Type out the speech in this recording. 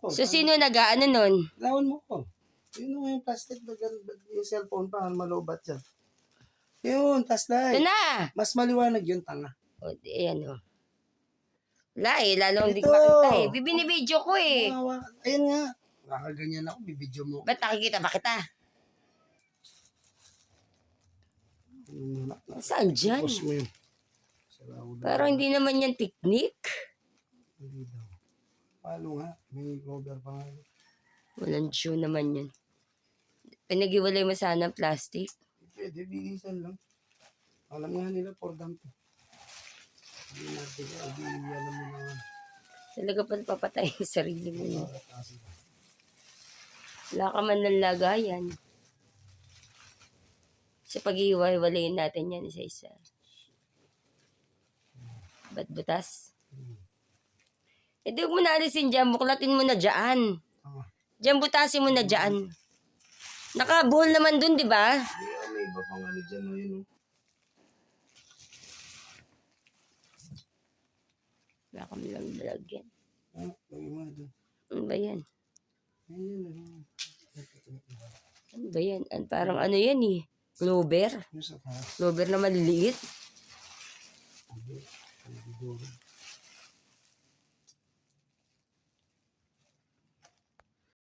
cellphone. So, sino nag-ano nun? Lawan mo ko. Yun yung plastic bag yung cellphone pa, malobat yan. Yun, Ito taslay. na! Mas maliwanag yun, tanga. O, ayan o. Wala eh, lalong hindi Ito. makita eh. Bibinibidyo ko eh. Ayun nga. Kakaganyan ako, bibidyo mo. Ba't nakikita ba kita? Saan dyan? Tapos mo yun. Parang hindi naman yan technique. Hindi daw. Palo nga, may cover pa nga. Walang shoe naman yan. Pinagiwalay mo sana ang plastic. Pwede, bilisan lang. Alam nga nila, for dump. Hindi natin, alam mo na. Talaga pa papatay yung sarili mo. No? Wala ka man ng lagayan. Sa pag-iwalayin natin yan isa-isa. Ba't butas? Eh di huwag mo na alisin dyan. Buklatin mo na dyan. Dyan butasin mo na dyan. Nakabuhol naman dun, di ba? Hindi, may iba pang ano dyan. Ayun, oh. Wala kami lang lalagyan. Lagay mo dun. Ano ba yan? Ayun, Ano ba yan? Parang ano yan eh. Clover. Clover na maliliit.